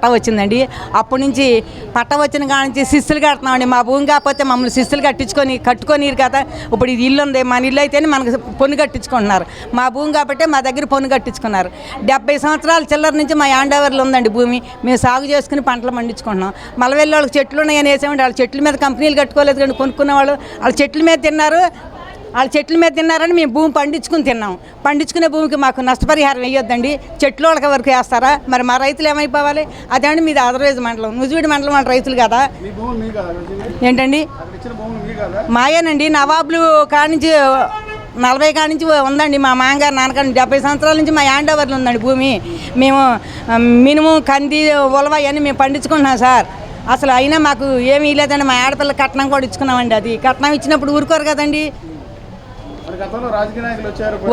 పట్టా వచ్చిందండి. అప్పటి నుంచి పట్టా వచ్చిన కాడ నుంచి శిస్తులు కడుతున్నామండి. మా భూమి కాకపోతే మమ్మల్ని శిస్తులు కట్టుకొని కదా. ఇప్పుడు ఇది ఇల్లు ఉంది, మన ఇల్లు అయితేనే మనకు పన్ను కట్టించుకుంటున్నారు. మా భూమి కాబట్టి మా దగ్గర పన్ను కట్టించుకున్నారు. 70 సంవత్సరాల చిల్లర నుంచి మా యాండోవర్లో ఉందండి భూమి. మేము సాగు చేసుకుని పంటలు పండించుకుంటున్నాం. మలవెల్లి వాళ్ళకి చెట్లు ఉన్నాయని వేసామండి. వాళ్ళ చెట్ల మీద కంపెనీలు కట్టుకోలేదు కానీ కొనుక్కున్న వాళ్ళు వాళ్ళ చెట్ల మీద తిన్నారు. వాళ్ళ చెట్ల మీద తిన్నారని మేము భూమి పండించుకుని తిన్నాం. పండించుకునే భూమికి మాకు నష్టపరిహారం వేయొద్దండి. చెట్లు వాళ్ళకి వరకు వేస్తారా? మరి మా రైతులు ఏమైపోవాలి? అదండి మీది అదర్వైజ్ మండలం, నుజువీడి మండలం వాళ్ళ రైతులు కదా. ఏంటండి మాయేనండి. నవాబులు కానించి 40 కాడి నుంచి ఉందండి. మా మామగారు నాన్నగారు 70 సంవత్సరాల నుంచి మా హ్యాండ్ ఓవర్లు ఉందండి భూమి. మేము మినుము, కంది, ఉలవ అవన్నీ మేము పండించుకుంటున్నాం సార్. అసలు అయినా మాకు ఏమీ లేదండి. మా ఆడపిల్ల కట్నం కూడా ఇచ్చుకున్నామండి. అది కట్నం ఇచ్చినప్పుడు ఊరుకోరు కదండి.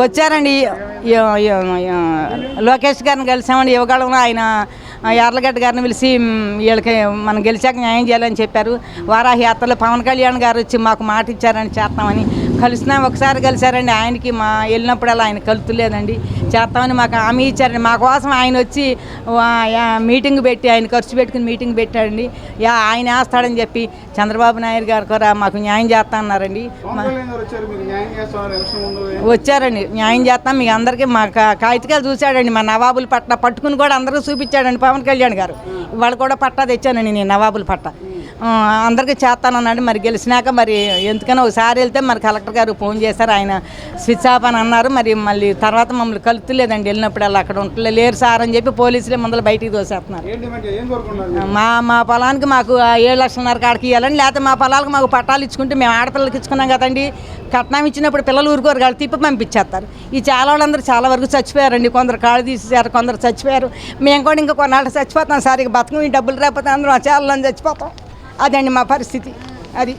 వచ్చారండి. లోకేష్ గారిని కలిసామండి. యువగాళంలో ఆయన యార్లగడ్డ గారిని పిలిచి వీళ్ళకి మనం గెలిచాక న్యాయం చేయాలని చెప్పారు. వారాహి యాత్రలో పవన్ కళ్యాణ్ గారు వచ్చి మాకు మాట ఇచ్చారని చేస్తామని కలిసినా ఒకసారి కలిశారండి. ఆయనకి మా వెళ్ళినప్పుడల్లా ఆయన కలుతులేదండి. చేస్తామని మాకు హామీ ఇచ్చారండి. మా కోసం ఆయన వచ్చి మీటింగ్ పెట్టి ఆయన ఖర్చు పెట్టుకుని మీటింగ్ పెట్టాడండి. ఆయన వేస్తాడని చెప్పి చంద్రబాబు నాయుడు గారు కూడా మాకు న్యాయం చేస్తా అన్నారండి. వచ్చారండి. న్యాయం చేస్తాం మీకు అందరికీ. మా కాగితాలు చూశాడండి. మా నవాబుల పట్ట పట్టుకుని కూడా అందరికీ చూపించాడండి పవన్ కళ్యాణ్ గారు. ఇవాళ కూడా పట్టా తెచ్చానండి నేను, నవాబుల పట్ట అందరికీ చేస్తానన్నాడు. మరి గెలిచినాక మరి ఎందుకన్నా ఒకసారి వెళ్తే మరి కలెక్టర్ గారు ఫోన్ చేశారు. ఆయన స్విచ్ ఆఫ్ అని అన్నారు. మరి మళ్ళీ తర్వాత మమ్మల్ని కలుతులేదండి. వెళ్ళినప్పుడు అలా అక్కడ లేరు సార్ అని చెప్పి పోలీసులే ముందర బయటికి తోసేస్తున్నారు. మా పొలానికి మాకు 7,00,000 కాడికి ఇవ్వాలని, లేకపోతే మా పొలాలకు మాకు పట్టాలు ఇచ్చుకుంటే మేము ఆడపిల్లలకి ఇచ్చుకున్నాం కదండి. కట్నం ఇచ్చినప్పుడు పిల్లలు ఊరుకోరు కాదు, తిప్పి పంపించేస్తారు. ఈ చాలా వాళ్ళందరూ చాలా వరకు చచ్చిపోయారండి. కొందరు కాళ్ళు తీసేసారు, కొందరు చచ్చిపోయారు. మేము కూడా ఇంకా కొన్నాళ్ళు చచ్చిపోతాం సార్. ఇక బతుకు ఈ డబ్బులు రాకపోతే అందరూ చాలా చచ్చిపోతాం. అదండి మా పరిస్థితి. అది